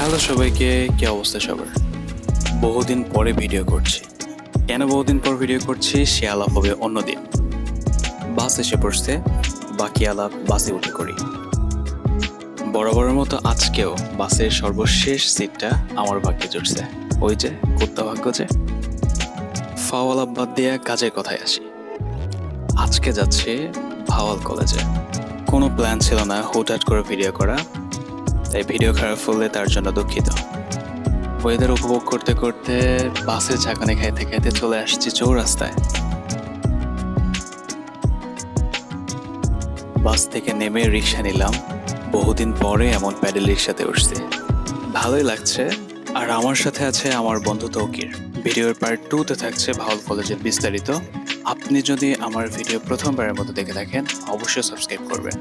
Hello সবাইকে, কি অবস্থা সবার? বহুদিন পরে ভিডিও করছি। কেন বহুদিন পর ভিডিও করছি সে আলাপ হবে অন্যদিন। বাস এসে পড়ছে, বাকি আলাপ বাসে উঠে করি। বরাবরের মতো আজকেও বাসের সর্বশেষ সিটটা আমার ভাগ্যে জুটছে। ওই যে কুত্তা ভাগ্য যে। ফাওয়াল আব্বাদ দিয়ে কাজের কথায় আসি। আজকে যাচ্ছি ভাওয়াল কলেজে। কোনো প্ল্যান ছিল না হুটহাট করে ভিডিও করা, তাই ভিডিও খারাপ হলে তার জন্য দুঃখিত। ওয়েদার উপভোগ করতে করতে বাসের ঝাঁকানি খাইতে খাইতে চলে আসছি চৌরাস্তায়। বাস থেকে নেমে রিক্সা নিলাম। বহুদিন পরে এমন প্যাডেল রিক্সাতে উঠছি, ভালোই লাগছে। আর আমার সাথে আছে আমার বন্ধু তৌকির। ভিডিওর পার্ট 2-তে থাকছে ভাওয়াল কলেজের বিস্তারিত। আপনি যদি আমার ভিডিও প্রথমবারের মতো দেখে থাকেন অবশ্যই সাবস্ক্রাইব করবেন।